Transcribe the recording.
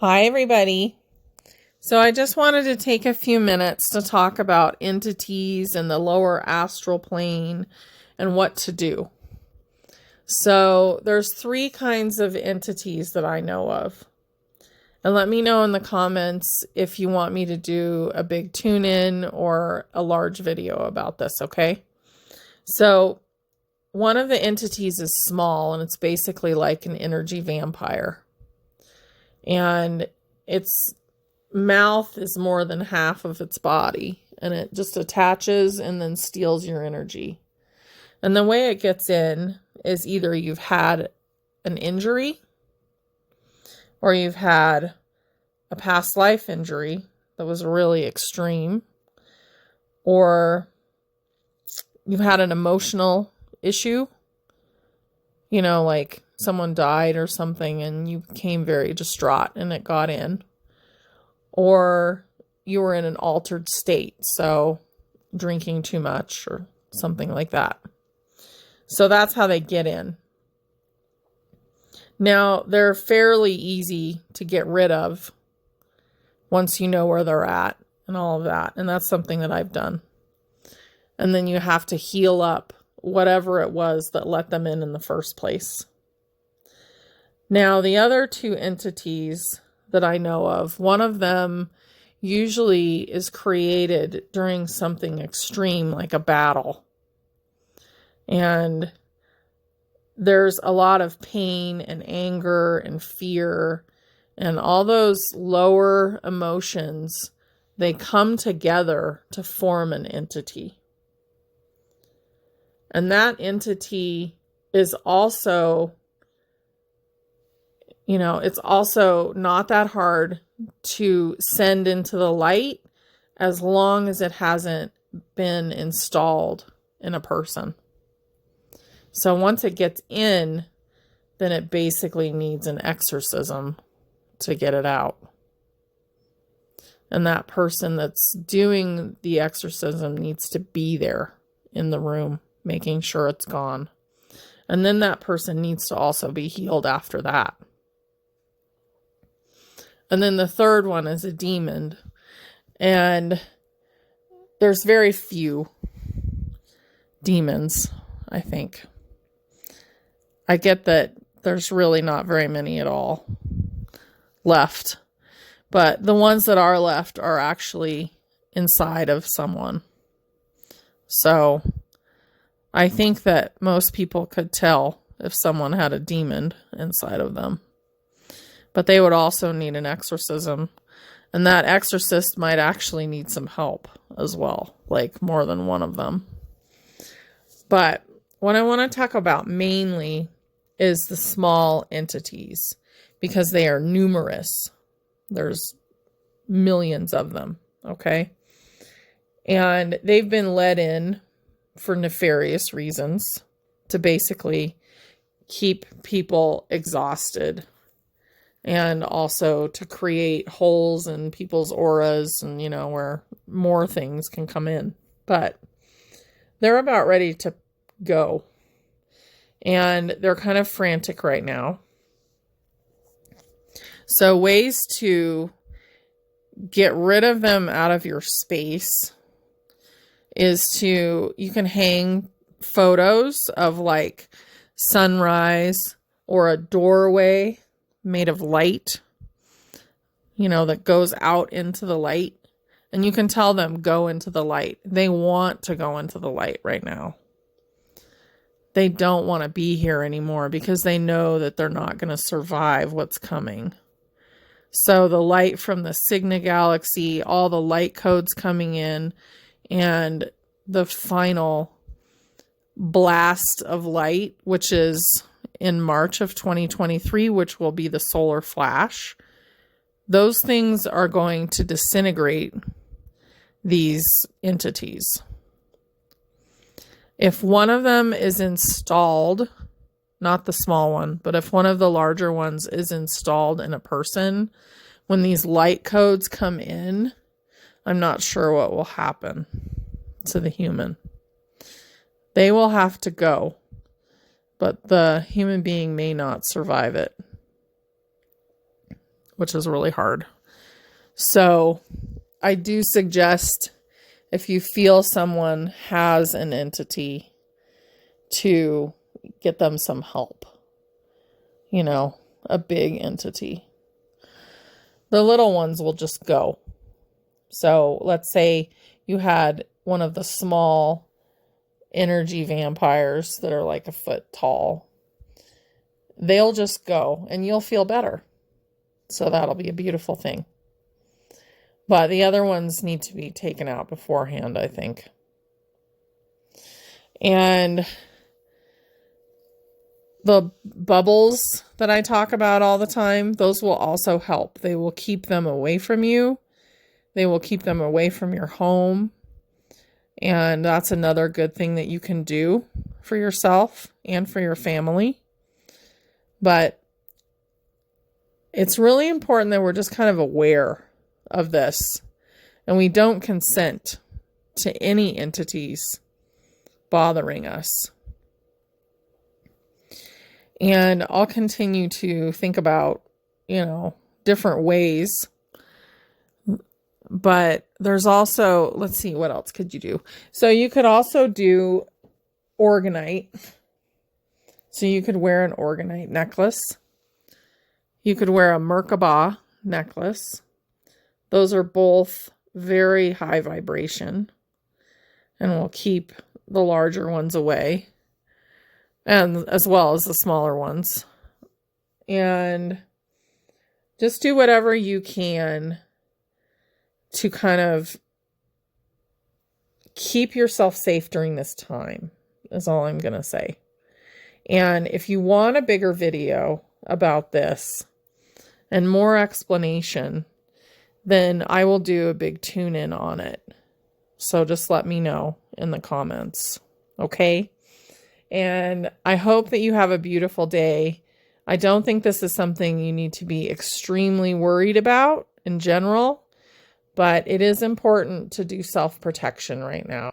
Hi, everybody. So I just wanted to take a few minutes to talk about entities and the lower astral plane and what to do. So there's 3 kinds of entities that I know of. And let me know in the comments if you want me to do a big tune-in or a large video about this, okay? So one of the entities is small, and it's basically like an energy vampire. And its mouth is more than half of its body, and it just attaches and then steals your energy. And the way it gets in is either you've had an injury or you've had a past life injury that was really extreme, or you've had an emotional issue, like someone died or something and you became very distraught and it got in. Or you were in an altered state, so drinking too much or something like that. So that's how they get in. Now, they're fairly easy to get rid of once you know where they're at and all of that. And that's something that I've done. And then you have to heal up whatever it was that let them in the first place. Now, the other 2 entities that I know of, one of them usually is created during something extreme like a battle. And there's a lot of pain and anger and fear and all those lower emotions. They come together to form an entity. And that entity is also, it's also not that hard to send into the light as long as it hasn't been installed in a person. So once it gets in, then it basically needs an exorcism to get it out. And that person that's doing the exorcism needs to be there in the room, making sure it's gone. And then that person needs to also be healed after that. And then the third one is a demon. And there's very few demons, I think. I get that there's really not very many at all left. But the ones that are left are actually inside of someone. So I think that most people could tell if someone had a demon inside of them. But they would also need an exorcism. And that exorcist might actually need some help as well, like more than one of them. But what I want to talk about mainly is the small entities, because they are numerous. There's millions of them, okay? And they've been let in for nefarious reasons to basically keep people exhausted, and also to create holes in people's auras and, where more things can come in. But they're about ready to go. And they're kind of frantic right now. So ways to get rid of them out of your space is you can hang photos of like sunrise or a doorway made of light, that goes out into the light. And you can tell them, go into the light. They want to go into the light right now. They don't want to be here anymore because they know that they're not going to survive what's coming. So the light from the Cygni galaxy, all the light codes coming in, and the final blast of light, which is in March of 2023, which will be the solar flash. Those things are going to disintegrate these entities. If one of them is installed, not the small one, but if one of the larger ones is installed in a person, when these light codes come in, I'm not sure what will happen to the human. They will have to go, but the human being may not survive it. which is really hard. So I do suggest, if you feel someone has an entity, to get them some help. You know, a big entity. The little ones will just go. So let's say you had one of the small energy vampires that are like a foot tall. They'll just go and you'll feel better. So that'll be a beautiful thing. But the other ones need to be taken out beforehand, I think. And the bubbles that I talk about all the time, those will also help. They will keep them away from you. They will keep them away from your home. And that's another good thing that you can do for yourself and for your family. But it's really important that we're just kind of aware of this. And we don't consent to any entities bothering us. And I'll continue to think about, different ways. But there's also, let's see, what else could you do? So you could also do organite. So you could wear an organite necklace. You could wear a Merkaba necklace. Those are both very high vibration and will keep the larger ones away, and as well as the smaller ones. And just do whatever you can to kind of keep yourself safe during this time, is all I'm going to say. And if you want a bigger video about this and more explanation, then I will do a big tune-in on it. So just let me know in the comments, okay? And I hope that you have a beautiful day. I don't think this is something you need to be extremely worried about in general, but it is important to do self-protection right now.